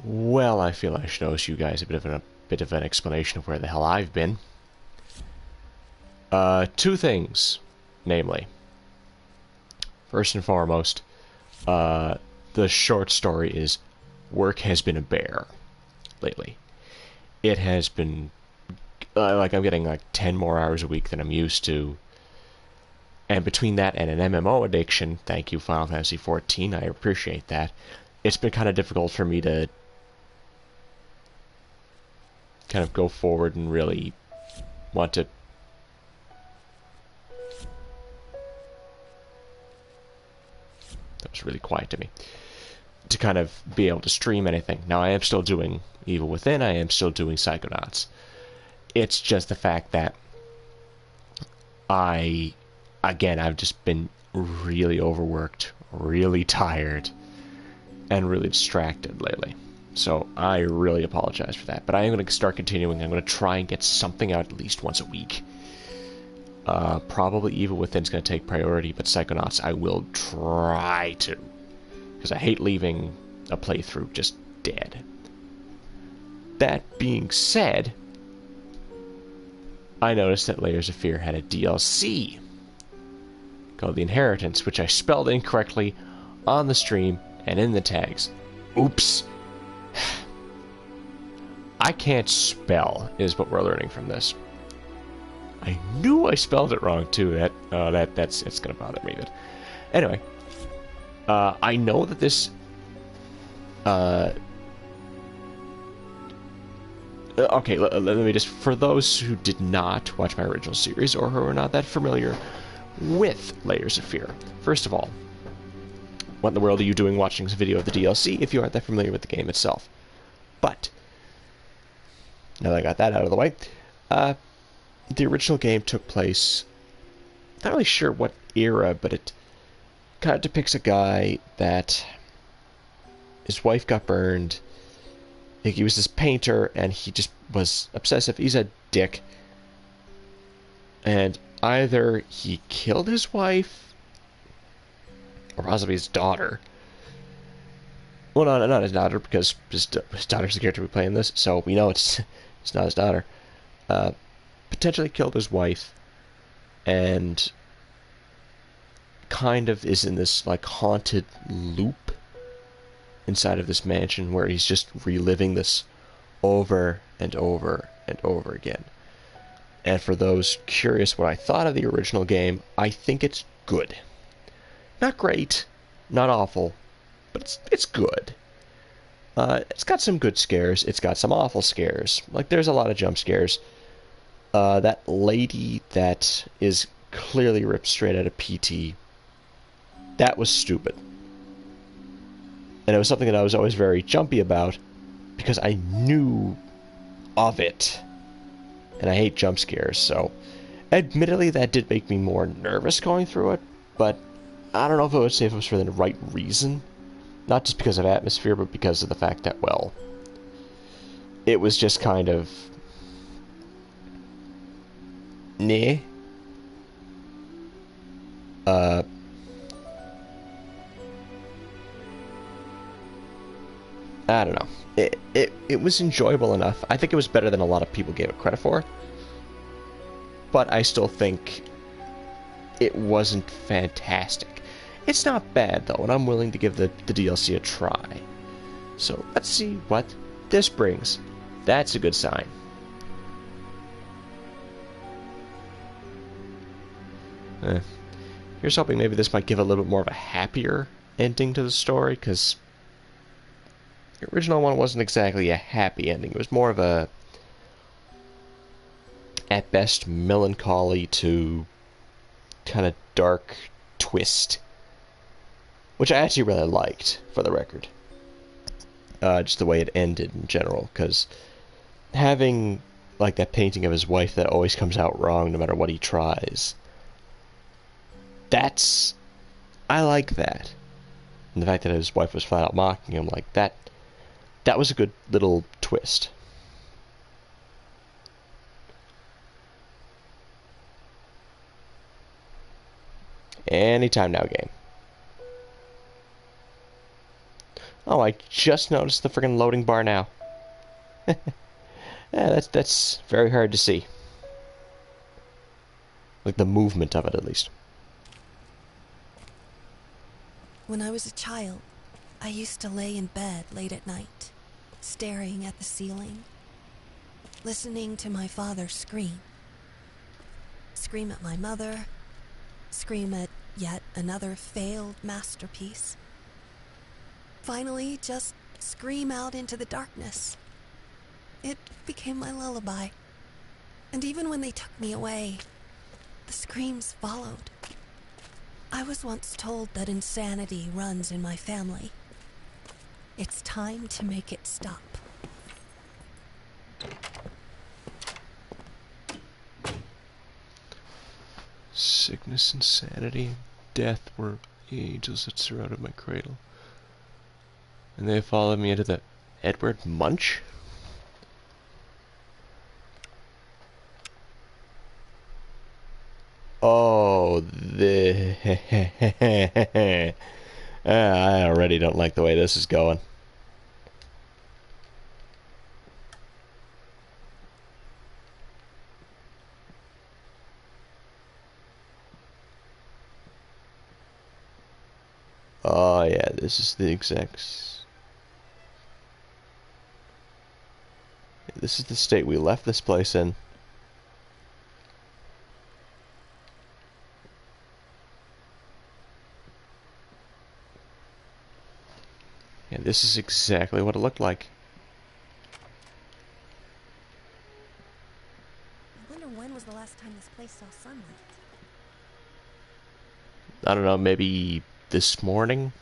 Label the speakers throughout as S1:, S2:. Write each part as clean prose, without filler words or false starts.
S1: Well, I feel I should owe you guys a bit of an explanation of where the hell I've been. Two things, namely, first and foremost, uh, the short story is work has been a bear lately. It has been like I'm getting like 10 more hours a week than I'm used to. And between that and an MMO addiction, thank you Final Fantasy XIV, I appreciate that. It's been kind of difficult for me to kind of go forward and really want to. That was really quiet to me. To kind of be able to stream anything. Now, I am still doing Evil Within, I am still doing Psychonauts. It's just the fact that I've just been really overworked, really tired, and really distracted lately. So I really apologize for that. But I am going to start continuing. I'm going to try and get something out at least once a week. Probably Evil Within's going to take priority, but Psychonauts I will try to. Because I hate leaving a playthrough just dead. That being said, I noticed that Layers of Fear had a DLC called The Inheritance, which I spelled incorrectly on the stream and in the tags. Oops. I can't spell, is what we're learning from this. I knew I spelled it wrong too. It's gonna bother me. But anyway, I know that this. Okay, let me just, for those who did not watch my original series or who are not that familiar with Layers of Fear. First of all, what in the world are you doing watching this video of the DLC if you aren't that familiar with the game itself? But now that I got that out of the way, the original game took place, not really sure what era, but it kind of depicts a guy that his wife got burned. I think he was this painter, and he just was obsessive. He's a dick. And either he killed his wife, or possibly his daughter. Well, no, not his daughter, because his daughter's the character we play in this, so we know it's not his daughter. Potentially killed his wife, and kind of is in this like haunted loop inside of this mansion where he's just reliving this over and over and over again. And for those curious what I thought of the original game, I think it's good. Not great, not awful, but it's good. It's got some good scares, it's got some awful scares. Like, there's a lot of jump scares. That lady that is clearly ripped straight out of PT, that was stupid. And it was something that I was always very jumpy about, because I knew of it. And I hate jump scares, so admittedly that did make me more nervous going through it, but I don't know if I would say if it was for the right reason. Not just because of atmosphere, but because of the fact that, well, it was just kind of nah. I don't know. It was enjoyable enough. I think it was better than a lot of people gave it credit for. But I still think it wasn't fantastic. It's not bad, though, and I'm willing to give the DLC a try. So, let's see what this brings. That's a good sign. Here's hoping maybe this might give a little bit more of a happier ending to the story, because the original one wasn't exactly a happy ending. It was more of a, at best, melancholy to kind of dark twist, which I actually really liked, for the record. Just the way it ended in general, because having like that painting of his wife that always comes out wrong no matter what he tries, I like that. And the fact that his wife was flat out mocking him like that, that was a good little twist. Anytime now, game. Oh, I just noticed the freaking loading bar now. Yeah, that's very hard to see. Like the movement of it, at least.
S2: When I was a child, I used to lay in bed late at night, staring at the ceiling, listening to my father scream. Scream at my mother, scream at yet another failed masterpiece. Finally, just scream out into the darkness. It became my lullaby. And even when they took me away, the screams followed. I was once told that insanity runs in my family. It's time to make it stop.
S1: Sickness, insanity, death were angels that surrounded my cradle. And they followed me into the Edward Munch? Oh, the I already don't like the way this is going. Oh yeah, this is the execs. This is the state we left this place in. And this is exactly what it looked like.
S2: I wonder when was the last time this place saw sunlight?
S1: I don't know, maybe this morning?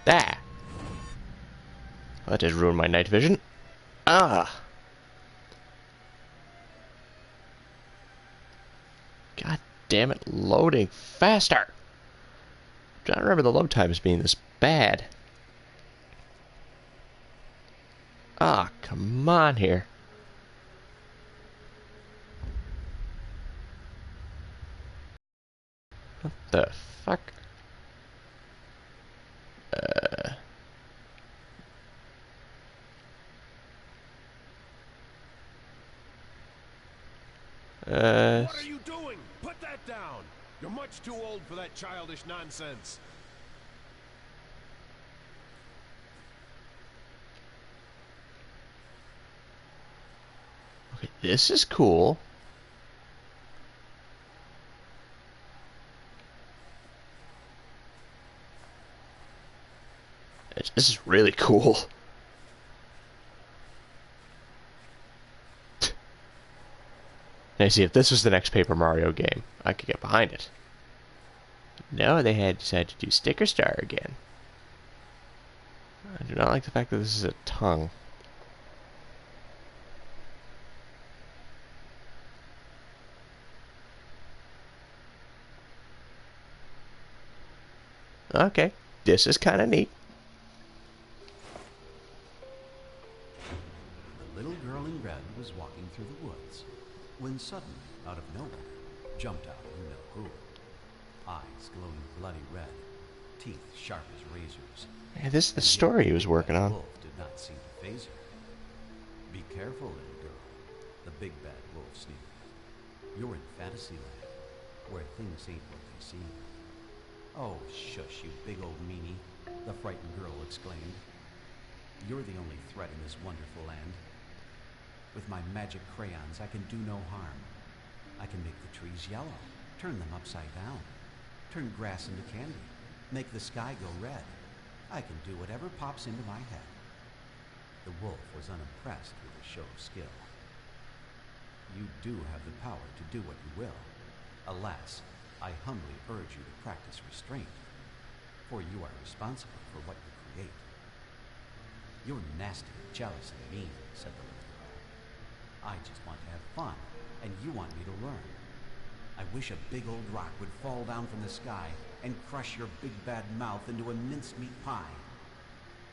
S1: Ah! That did ruin my night vision. Ah! God damn it, loading faster! I don't remember the load times being this bad. Ah, come on here. What the fuck?
S3: What are you doing? Put that down! You're much too old for that childish nonsense.
S1: Okay, this is cool. This is really cool. Now, see, if this was the next Paper Mario game, I could get behind it. No, they had decided to do Sticker Star again. I do not like the fact that this is a tongue. Okay, this is kind of neat.
S4: The little girl in red was walking through the woods when suddenly, out of nowhere, jumped out you know who. Eyes glowing bloody red, teeth sharp as razors.
S1: Yeah, this is the story he was working on.
S4: The wolf did not seem to faze her. Be careful, little girl, the big bad wolf sneered. You're in Fantasyland, where things ain't what they seem. Oh, shush, you big old meanie, the frightened girl exclaimed. You're the only threat in this wonderful land. With my magic crayons, I can do no harm. I can make the trees yellow, turn them upside down, turn grass into candy, make the sky go red. I can do whatever pops into my head. The wolf was unimpressed with the show of skill. You do have the power to do what you will. Alas, I humbly urge you to practice restraint, for you are responsible for what you create. You're nasty, jealous, and mean, said the little girl. I just want to have fun, and you want me to learn. I wish a big old rock would fall down from the sky and crush your big bad mouth into a mincemeat pie.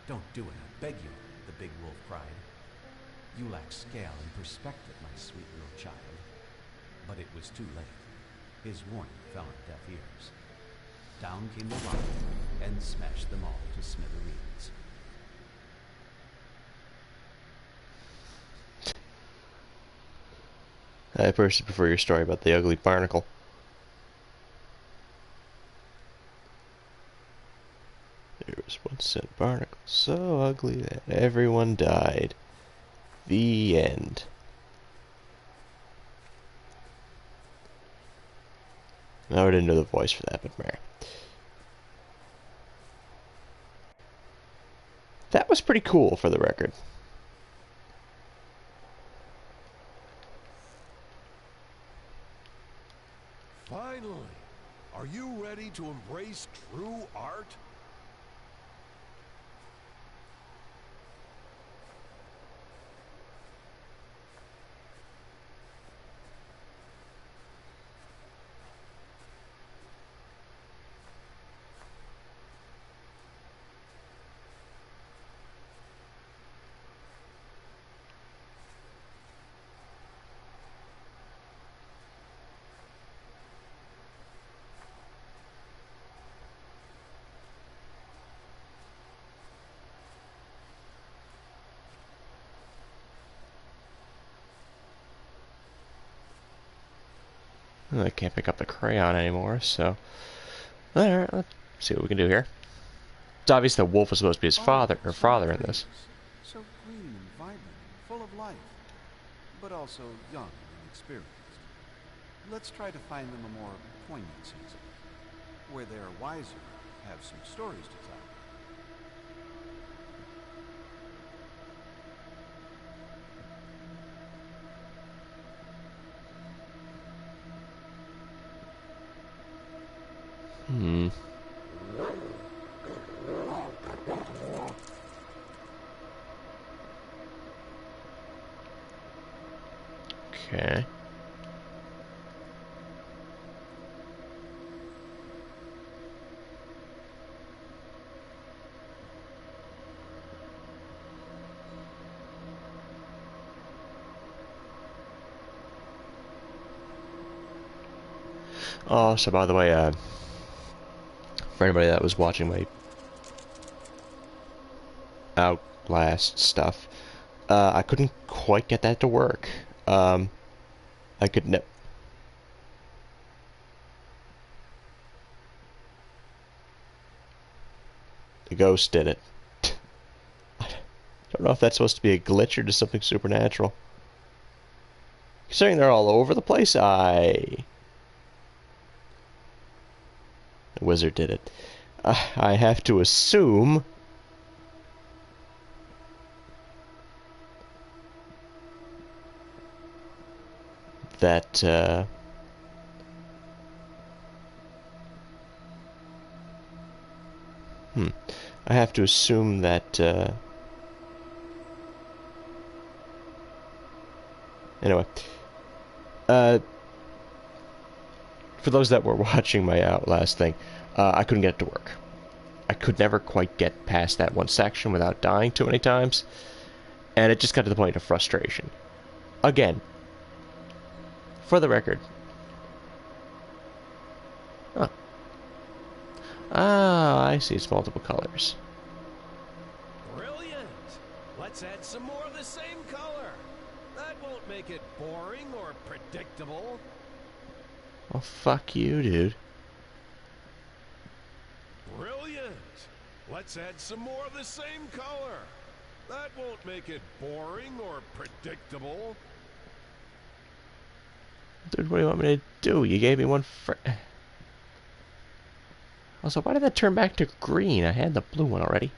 S4: Don't do it, I beg you, the big wolf cried. You lack scale and perspective, my sweet little child. But it was too late. His warning fell on deaf ears. Down came the rock and smashed them all to smithereens.
S1: I personally prefer your story about the ugly barnacle. There was once a barnacle so ugly that everyone died. The end. I didn't know the voice for that, but man. That was pretty cool for the record.
S3: Finally! Are you ready to embrace true art?
S1: I can't pick up the crayon anymore, so... Alright, let's see what we can do here. It's obvious that Wolf was supposed to be his father in this.
S4: So green and vibrant, full of life, but also young and inexperienced. Let's try to find them a more poignant season, where they're wiser, have some stories to tell.
S1: Okay. Oh, so by the way, for anybody that was watching my Outlast stuff, I couldn't quite get that to work. I could no. The ghost did it. I don't know if that's supposed to be a glitch or just something supernatural. Considering they're all over the place, the wizard did it. I have to assume that I have to assume that anyway, for those that were watching my Outlast thing, I couldn't get it to work. I could never quite get past that one section without dying too many times, and it just got to the point of frustration. Again, for the record. Huh. Ah, I see. It's multiple colors.
S3: Brilliant! Let's add some more of the same color. That won't make it boring or predictable.
S1: Well, fuck you, dude.
S3: Brilliant! Let's add some more of the same color. That won't make it boring or predictable.
S1: Dude, what do you want me to do? You gave me one for... Also, why did that turn back to green? I had the blue one already.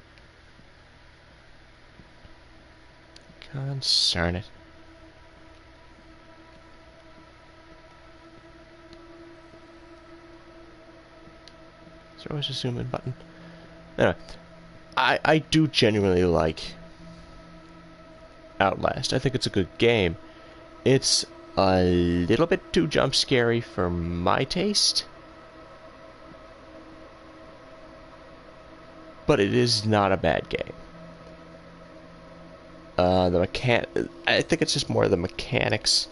S1: Concern it. Is there always a zoom in button? Anyway, I do genuinely like Outlast. I think it's a good game. It's a little bit too jump scary for my taste. but it is not a bad game. I think it's just more the mechanics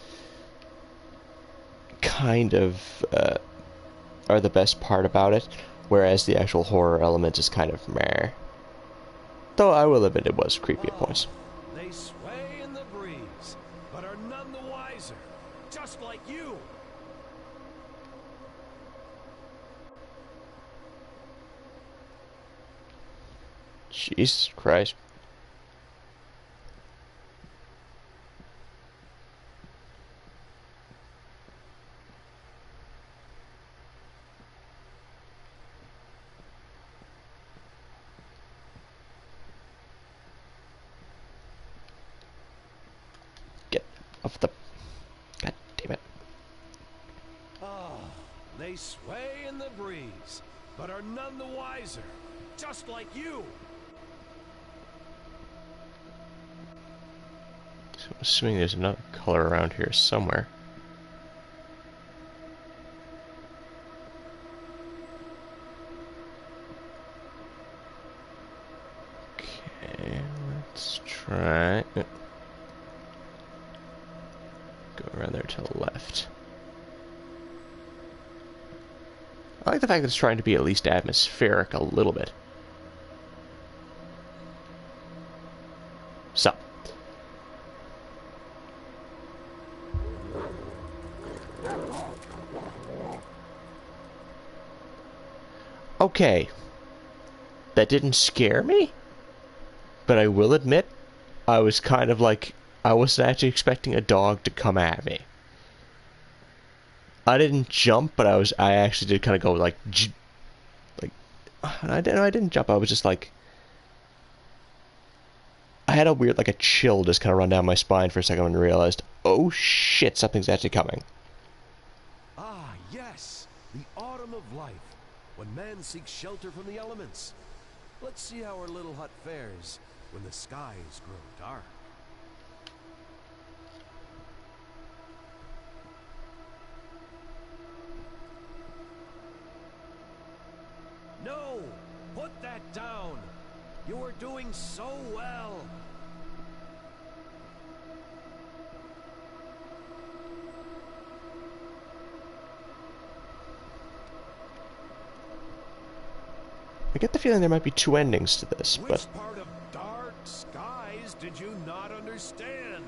S1: kind of are the best part about it, whereas the actual horror element is kind of meh. Though I will admit it was creepy at points.
S3: They sway in the breeze, but are none the wiser, just like you.
S1: Jesus Christ. Get off the... God damn it.
S3: They sway in the breeze, but are none the wiser, just like you.
S1: So I'm assuming there's another color around here somewhere. Okay, let's try... Go around there to the left. I like the fact that it's trying to be at least atmospheric a little bit. So. Okay. That didn't scare me, but I will admit, I was kind of like, I wasn't actually expecting a dog to come at me. I didn't jump, but I actually did kind of go like, I didn't jump. I was just like, I had a weird, like a chill just kind of run down my spine for a second when I realized, oh shit, something's actually coming.
S3: Ah, yes, the autumn of life, when man seeks shelter from the elements. Let's see how our little hut fares when the skies grow dark. No! Put that down! You are doing so well!
S1: I get the feeling there might be two endings to this, but...
S3: Which part of dark skies did you not understand?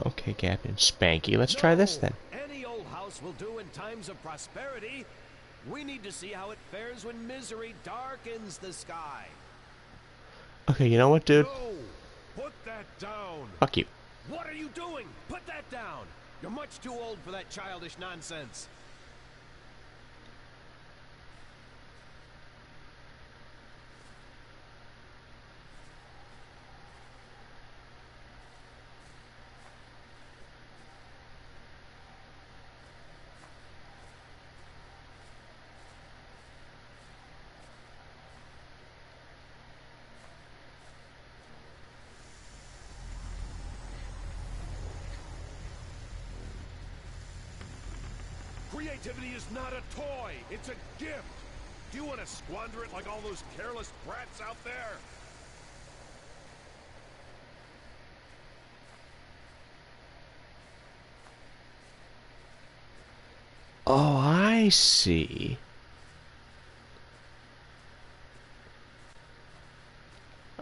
S1: Okay, Captain Spanky, let's try this then.
S3: Any old house will do in times of prosperity. We need to see how it fares when misery darkens the sky.
S1: Okay, you know what, dude?
S3: No! Put that down!
S1: Fuck you.
S3: What are you doing? Put that down! You're much too old for that childish nonsense. Creativity is not a toy, it's a gift. Do you want to squander it like all those careless brats out there?
S1: Oh, I see.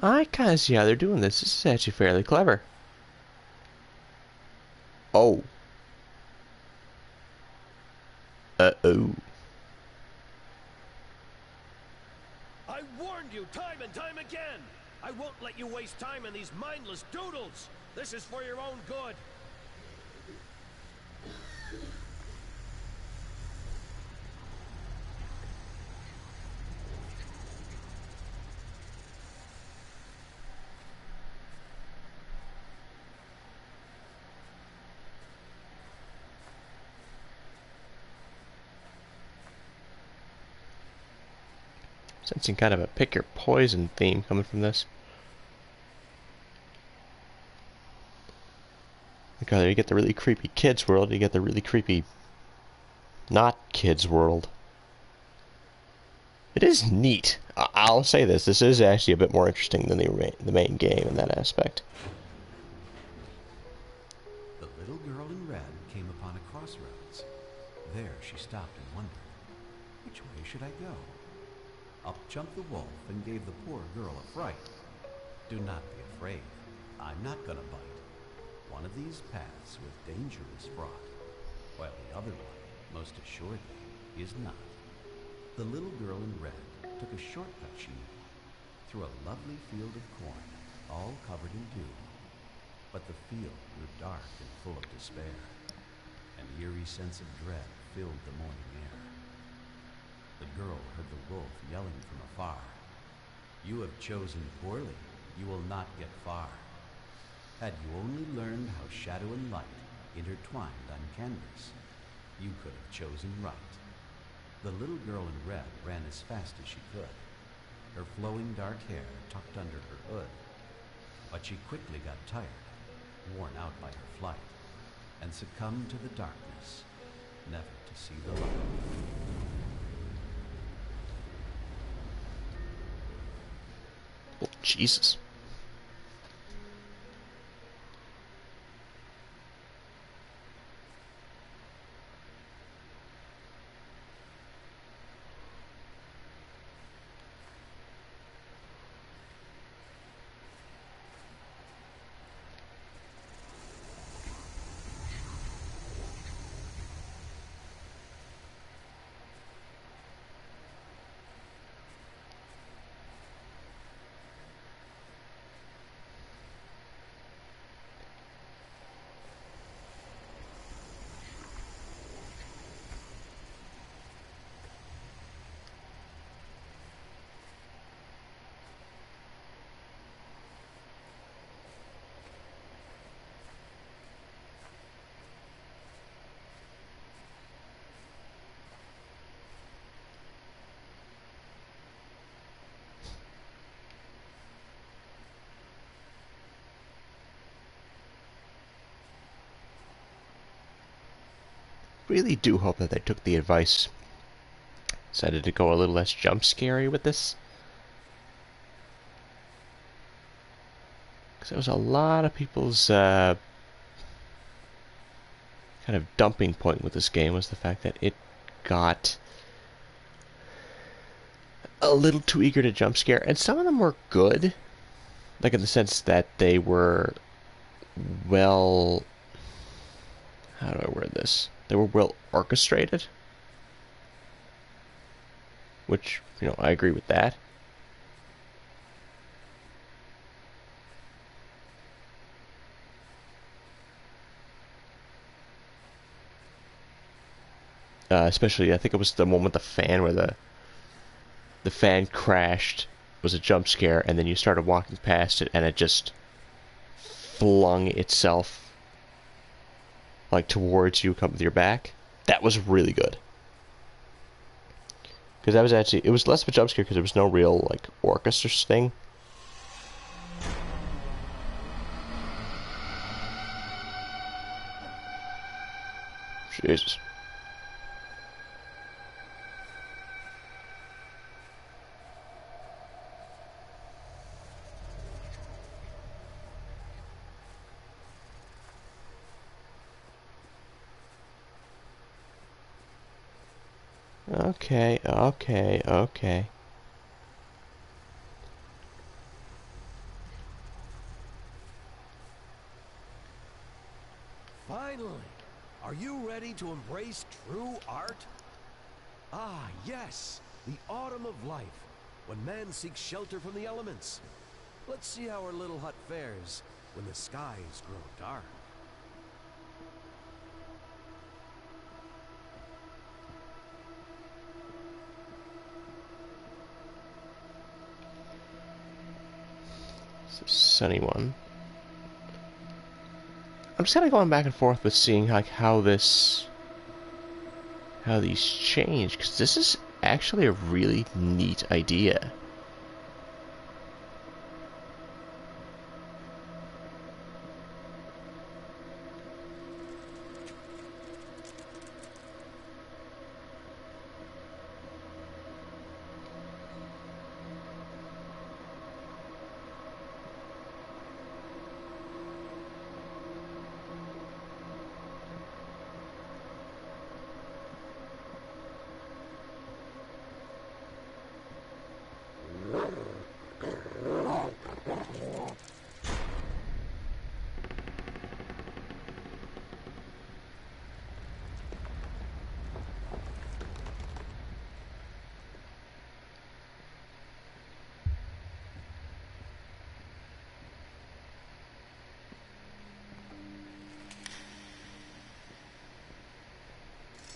S1: I kind of see how they're doing this. This is actually fairly clever. Oh. Uh-oh.
S3: I warned you time and time again! I won't let you waste time in these mindless doodles! This is for your own good!
S1: Sensing kind of a pick your poison theme coming from this. Like either you get the really creepy kids world, or you get the really creepy not kids world. It is neat. I'll say this. This is actually a bit more interesting than the main game in that aspect.
S4: The little girl in red came upon a crossroads. There she stopped and wondered, which way should I go? Up jumped the wolf and gave the poor girl a fright. Do not be afraid. I'm not gonna bite. One of these paths with danger is fraught, while the other one, most assuredly, is not. The little girl in red took a shortcut she knew, through a lovely field of corn, all covered in dew. But the field grew dark and full of despair. An eerie sense of dread filled the morning air. The girl heard the wolf yelling from afar. You have chosen poorly. You will not get far. Had you only learned how shadow and light intertwined on canvas, you could have chosen right. The little girl in red ran as fast as she could, her flowing dark hair tucked under her hood. But she quickly got tired, worn out by her flight, and succumbed to the darkness, never to see the light.
S1: Oh, Jesus. Really do hope that they took the advice, decided to go a little less jump scary with this. Because there was a lot of people's kind of dumping point with this game was the fact that it got a little too eager to jump scare, and some of them were good, like in the sense that they were well, how do I word this? They were well orchestrated, which, you know, I agree with that. Especially, I think it was the one with the fan where the fan crashed, was a jump scare, and then you started walking past it, and it just flung itself like towards you, come with your back. That was really good. Because that was actually, it was less of a jump scare because there was no real like orchestra thing. Jesus. Okay, okay, okay.
S3: Finally! Are you ready to embrace true art? Ah, yes! The autumn of life, when man seeks shelter from the elements. Let's see how our little hut fares when the skies grow dark.
S1: It's a sunny one. I'm just kind of going back and forth with seeing like how these change, because this is actually a really neat idea.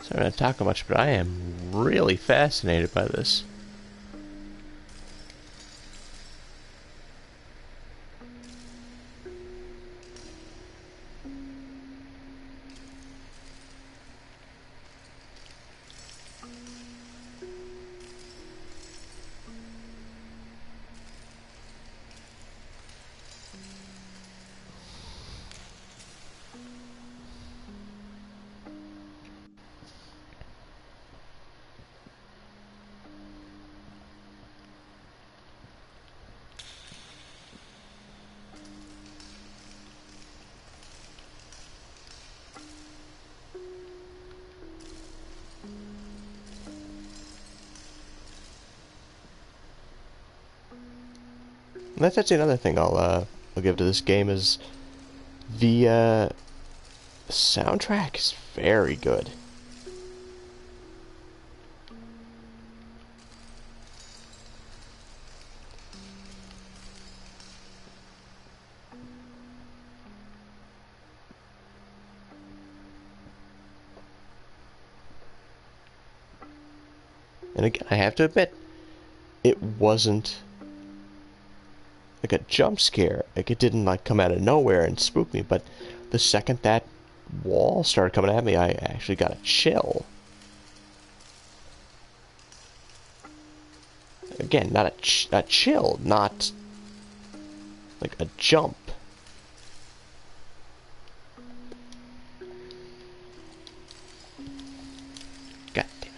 S1: Sorry not talking much, but I am really fascinated by this. And that's actually another thing I'll give to this game is the soundtrack is very good. And again, I have to admit, it wasn't like a jump scare. Like, it didn't like come out of nowhere and spook me, but the second that wall started coming at me, I actually got a chill. Again, not a chill, not like a jump. God damn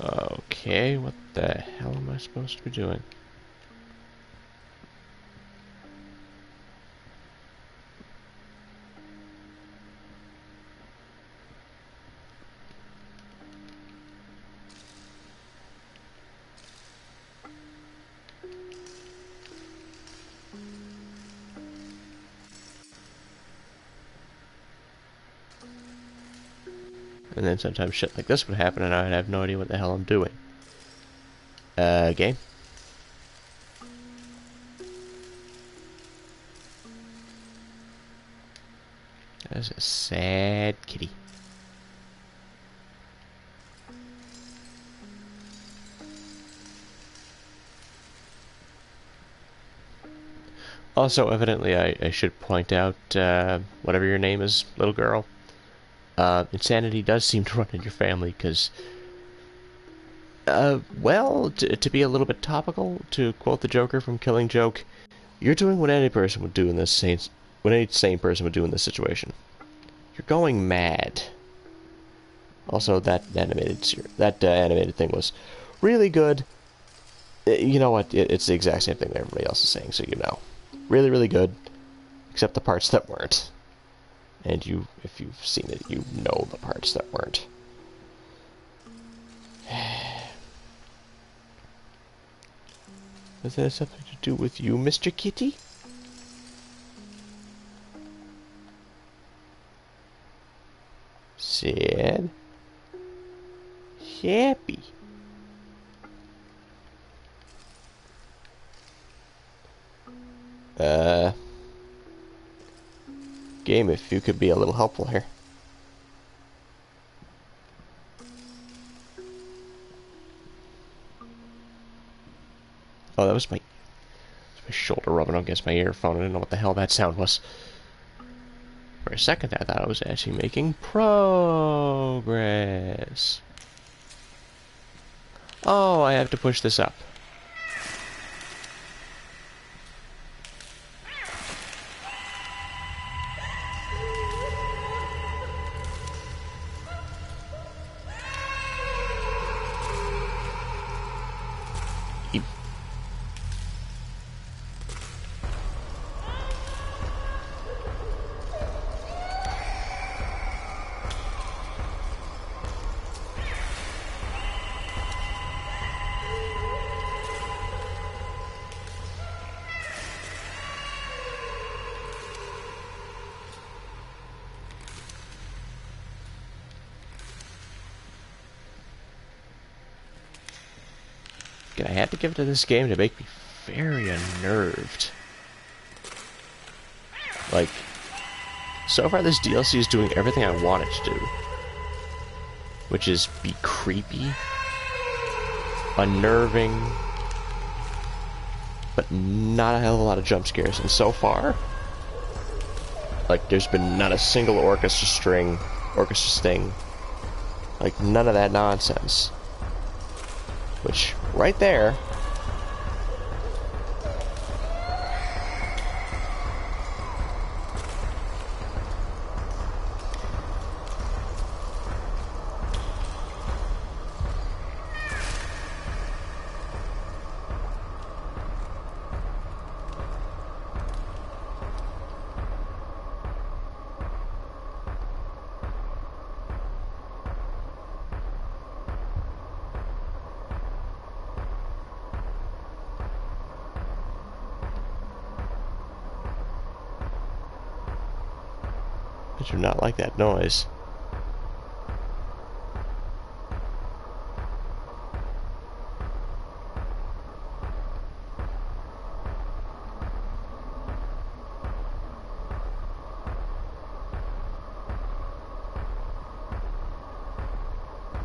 S1: it. Okay, what the hell am I supposed to be doing? And then sometimes shit like this would happen and I'd have no idea what the hell I'm doing. Game? That's a sad kitty. Also, evidently, I should point out, whatever your name is, little girl, insanity does seem to run in your family, because, well, to be a little bit topical, to quote the Joker from Killing Joke, you're doing what any person would do in this what any sane person would do in this situation. You're going mad. Also, that animated thing was really good. You know what? It's the exact same thing that everybody else is saying, so you know. Really, really good, except the parts that weren't. And if you've seen it, you know the parts that weren't. Does that have something to do with you, Mr. Kitty? Sad? Happy? Game, if you could be a little helpful here. Oh, that was my shoulder rubbing against my earphone. I didn't know what the hell that sound was. For a second, I thought I was actually making progress. Oh, I have to push this up. Eep. I had to give it to this game to make me very unnerved. Like, so far this DLC is doing everything I want it to do. Which is be creepy, unnerving, but not a hell of a lot of jump scares. And so far, like, there's been not a single orchestra sting. Like, none of that nonsense. Which, right there, I do not like that noise.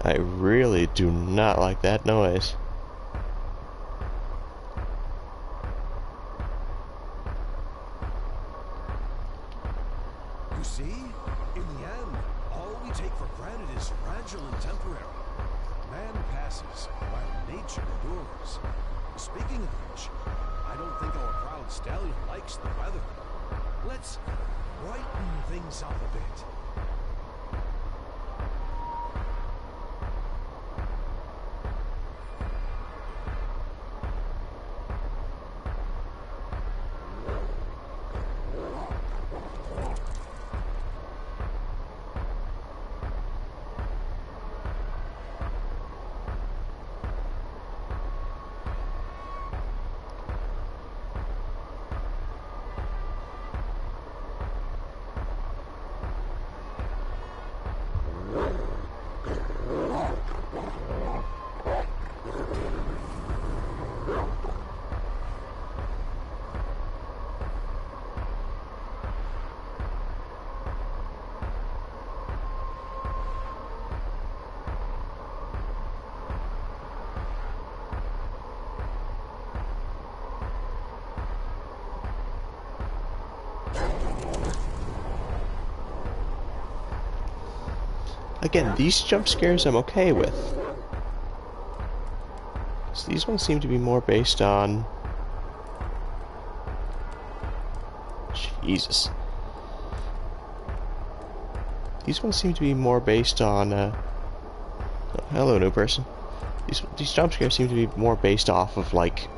S1: I really do not like that noise.
S3: You see? In the end, all we take for granted is fragile and temporary. Man passes, while nature endures. Speaking of which, I don't think our proud stallion likes the weather. Let's brighten things up a bit.
S1: Again, these jump scares I'm okay with. So these ones seem to be more based on... Jesus. These ones seem to be more based on... Oh, hello, new person. These jump scares seem to be more based off of, like...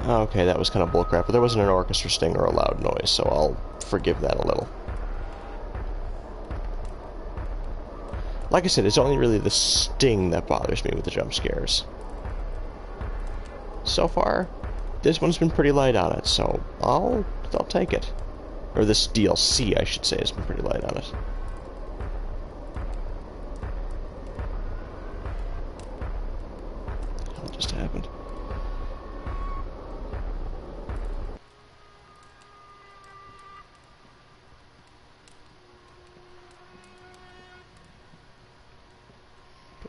S1: Okay, that was kind of bullcrap, but there wasn't an orchestra sting or a loud noise, so I'll forgive that a little. Like I said, it's only really the sting that bothers me with the jump scares. So far, this one's been pretty light on it, so I'll take it. Or this DLC, I should say, has been pretty light on it. What just happened?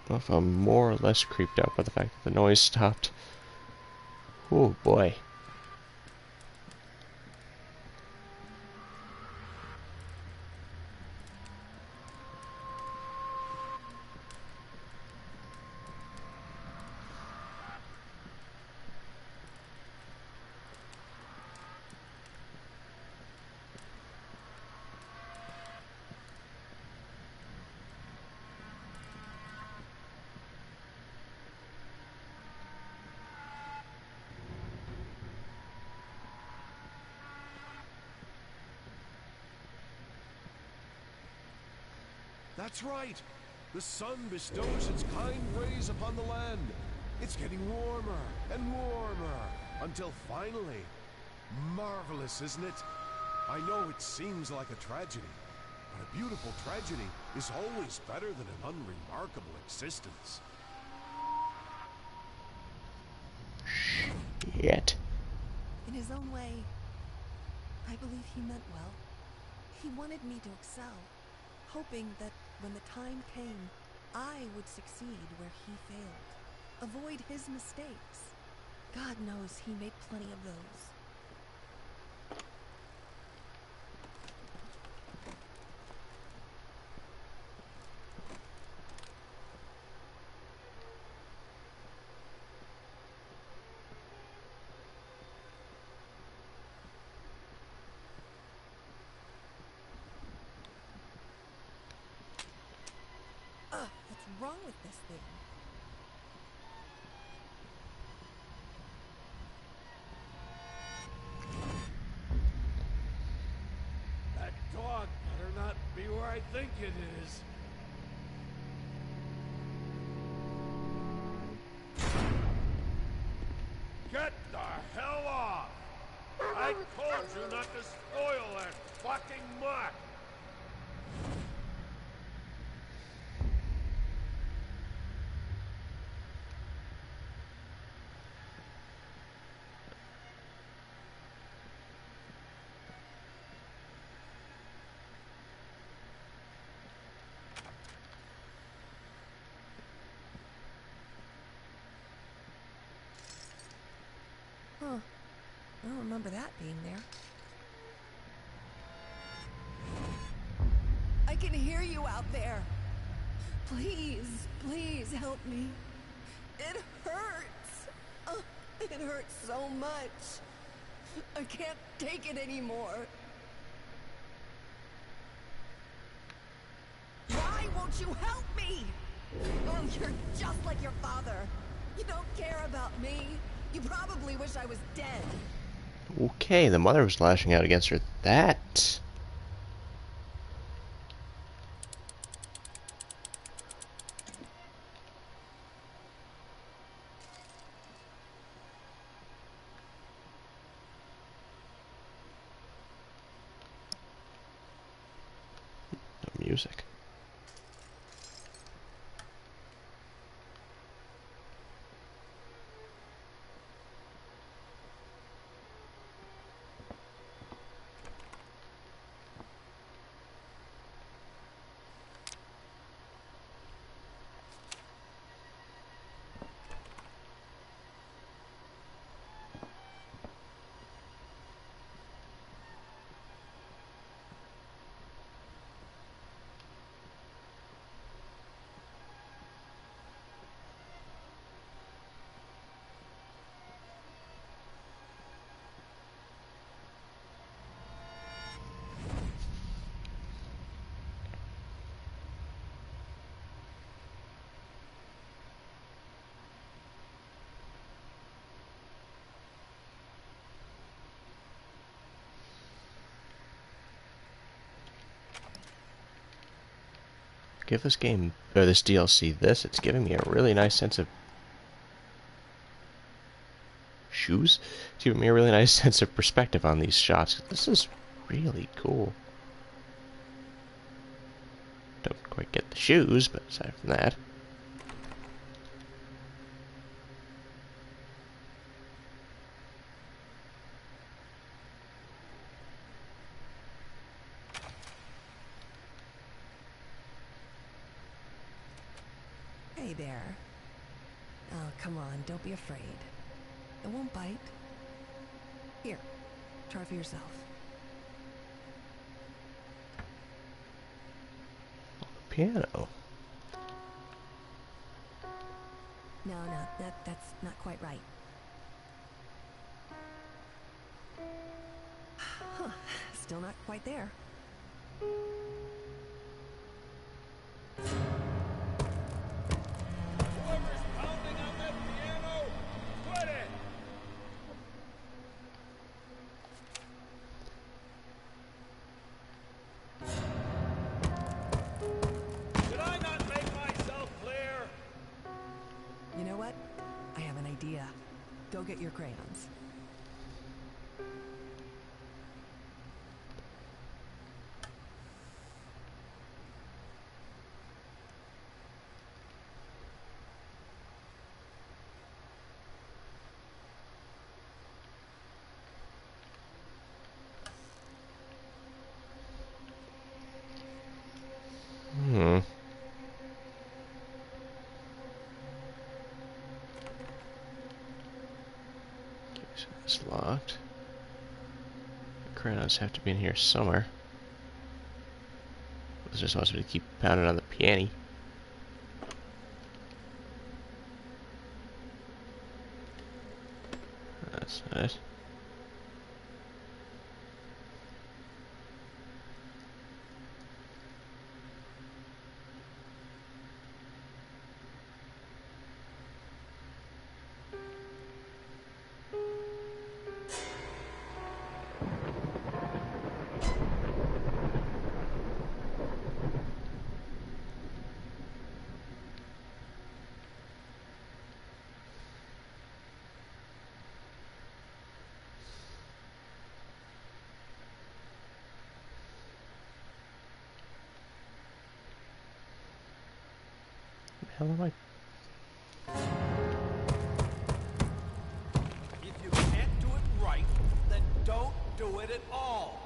S1: Don't know if I'm more or less creeped out by the fact that the noise stopped. Oh boy.
S3: That's right. The sun bestows its kind rays upon the land. It's getting warmer and warmer until finally... Marvelous, isn't it? I know it seems like a tragedy, but a beautiful tragedy is always better than an unremarkable existence.
S1: Yet.
S2: In his own way, I believe he meant well. He wanted me to excel, hoping that when the time came, I would succeed where he failed, avoid his mistakes. God knows he made plenty of those. What's wrong with this thing?
S3: That dog better not be where I think it is. Get the hell off! I told you not to spoil that fucking mutt!
S2: Huh. I don't remember that being there. I can hear you out there. Please, please help me. It hurts. Oh, it hurts so much. I can't take it anymore. Why won't you help me? Oh, you're just like your father. You don't care about me. You probably wish I was dead.
S1: Okay, the mother was lashing out against her. That... No music. Give this game, or this DLC, this. It's giving me a really nice sense of... shoes? It's giving me a really nice sense of perspective on these shots. This is really cool. Don't quite get the shoes, but aside from that...
S2: Hey there. Oh, come on, don't be afraid. It won't bite. Here, try for yourself.
S1: Piano.
S2: No, that's not quite right. Huh, still not quite there.
S3: Whoever's pounding on that piano, quit it!
S2: get your crayons.
S1: Hmm. Okay, so it's locked. The crayons have to be in here somewhere. This just wants me to keep pounding on the piano. That's not it. Hell am I?
S3: If you can't do it right, then don't do it at all.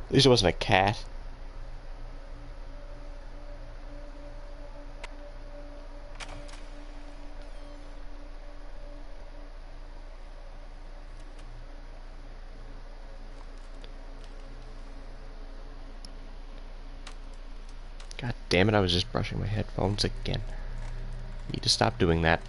S1: At least it wasn't a cat. God damn it, I was just brushing my headphones again. Need to stop doing that.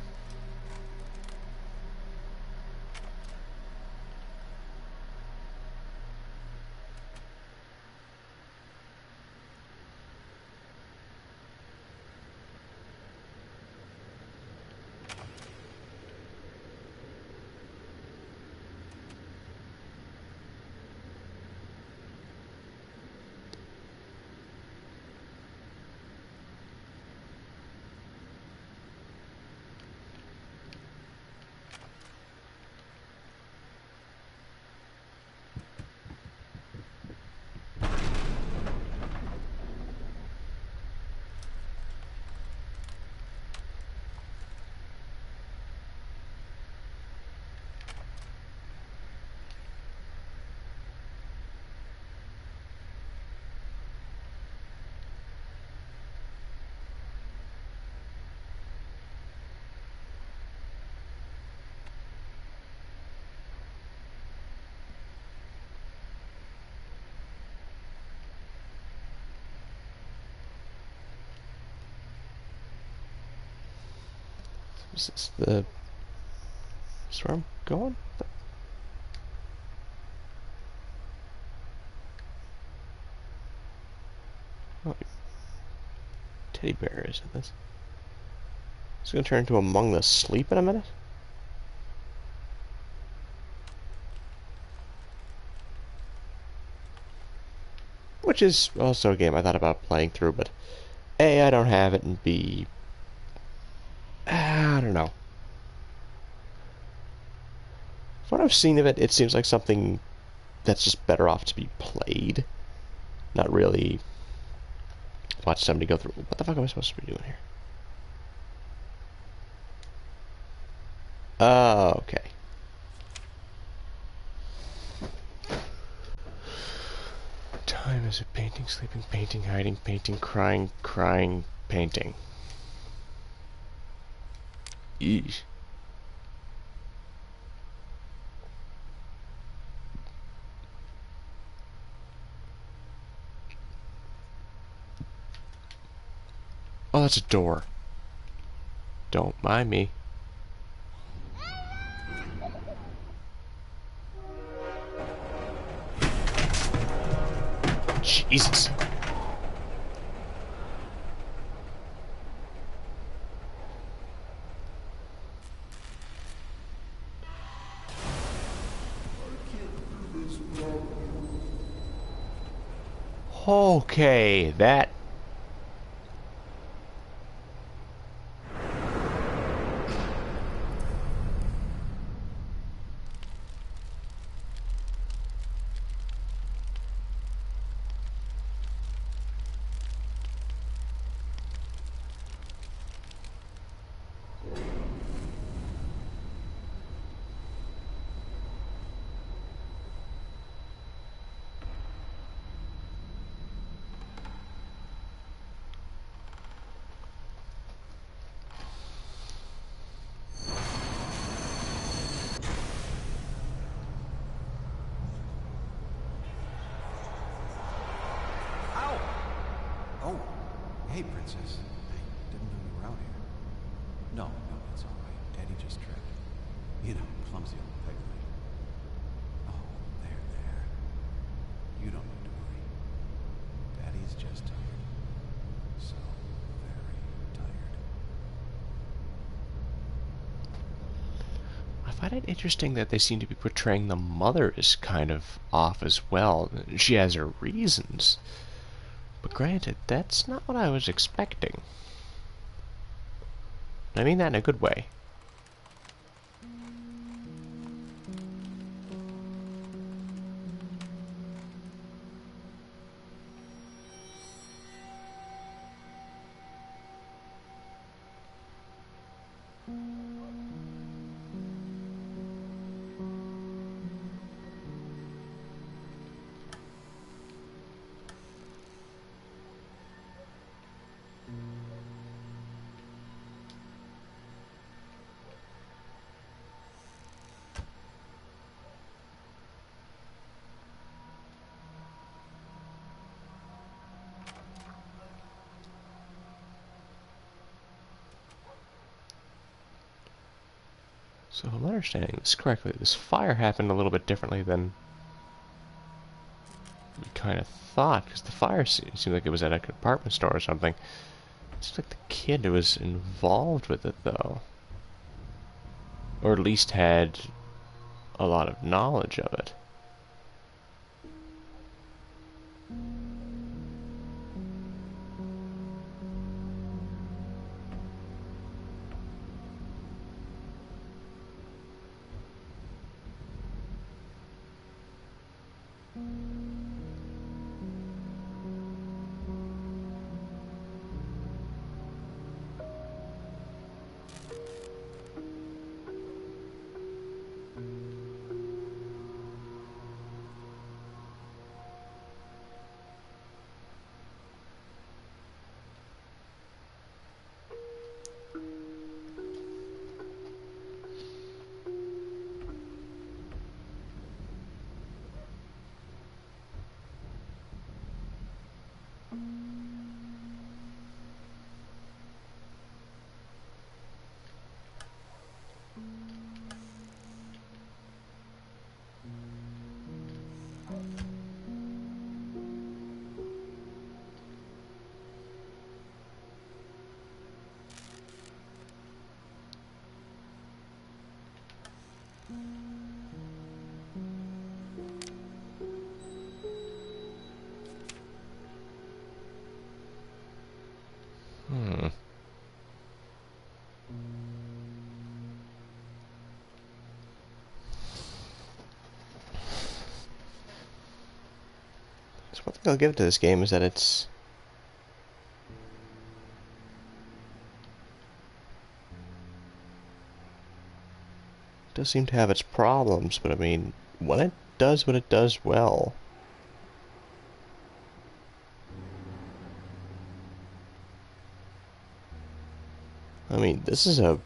S1: Is this the... Is where I'm going? Oh, teddy bear is in this. It's gonna turn into Among the Sleep in a minute? Which is also a game I thought about playing through, but A, I don't have it, and B, I don't know. From what I've seen of it, it seems like something that's just better off to be played. Not really watch somebody go through. What the fuck am I supposed to be doing here? Oh, okay. Time is it painting, sleeping, painting, hiding, painting, crying, crying, painting. Eesh. Oh, that's a door. Don't mind me. Jesus. Okay, that...
S4: Ow! Oh, hey, Princess. I didn't know you were out here. No, no, it's all right. Daddy just tripped. You know, clumsy old peg leg. Oh, there. You don't need to worry. Daddy's just tired. So very tired.
S1: I find it interesting that they seem to be portraying the mother as kind of off as well. She has her reasons. But granted, that's not what I was expecting. I mean that in a good way. So if I'm understanding this correctly, this fire happened a little bit differently than we kind of thought, because the fire seemed like it was at a department store or something. It seems like the kid was involved with it, though. Or at least had a lot of knowledge of it. Hmm. So one thing I'll give to this game is that it does seem to have its problems, but I mean, when it does what it does well, I mean, this is a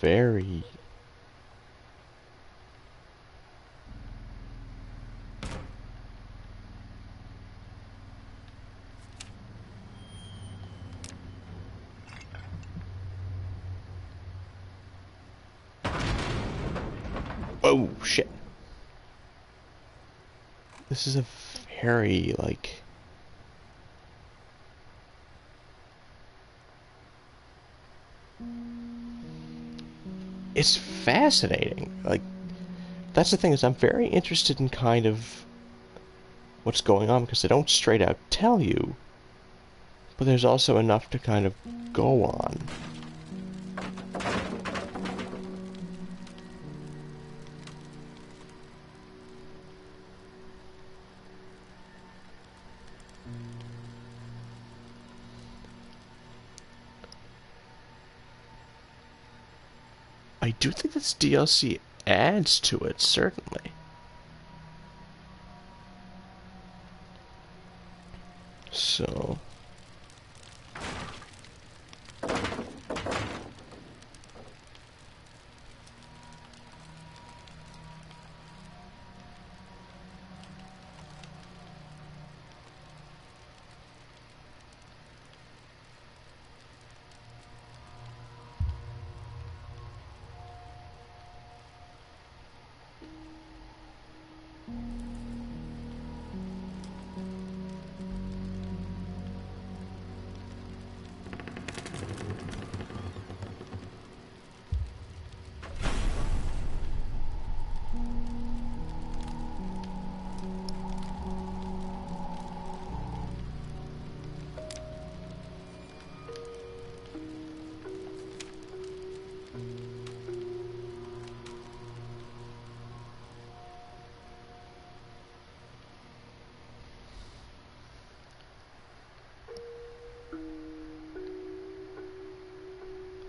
S1: very... Oh, shit. This is a very, like... It's fascinating. Like, that's the thing, is I'm very interested in kind of what's going on, because they don't straight out tell you, but there's also enough to kind of go on. I do think this DLC adds to it, certainly. So...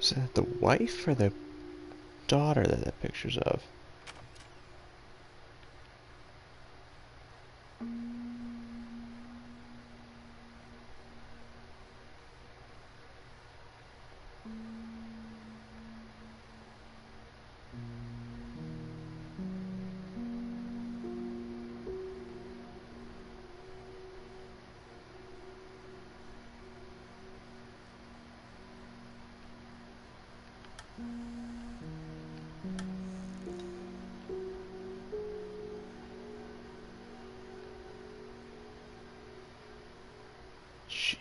S1: Is that the wife or the daughter that that picture's of?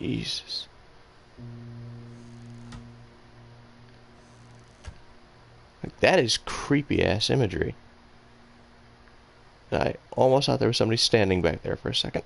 S1: Jesus. Like, that is creepy ass imagery. I almost thought there was somebody standing back there for a second.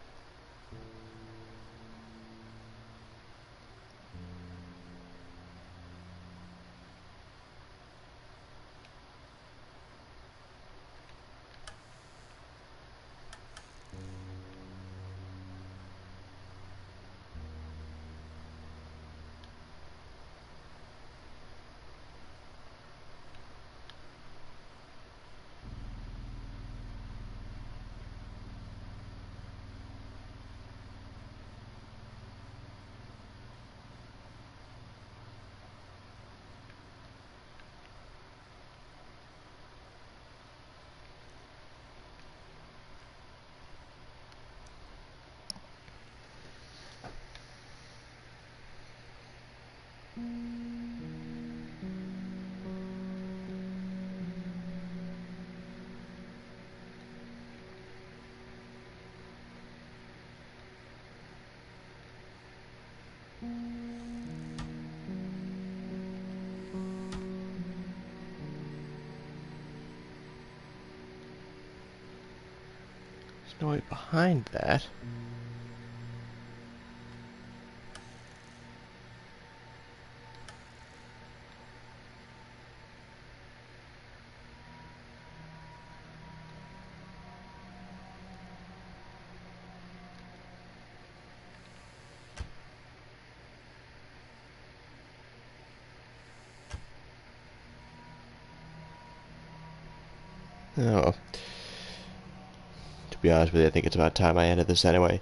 S1: There's no way behind that. Oh. To be honest with you, I think it's about time I ended this anyway.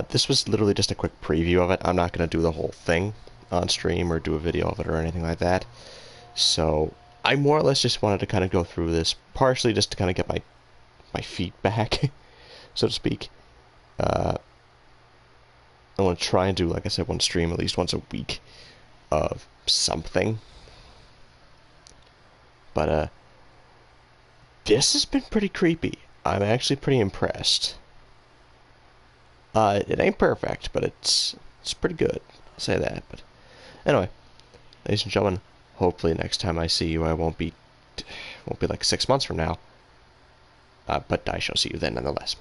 S1: This was literally just a quick preview of it. I'm not going to do the whole thing on stream or do a video of it or anything like that. So, I more or less just wanted to kind of go through this, partially just to kind of get my feet back, so to speak. I want to try and do, like I said, one stream at least once a week of something. But, this has been pretty creepy. I'm actually pretty impressed. It ain't perfect, but it's pretty good. I'll say that. But anyway, ladies and gentlemen, hopefully next time I see you, I won't be like 6 months from now. But I shall see you then nonetheless.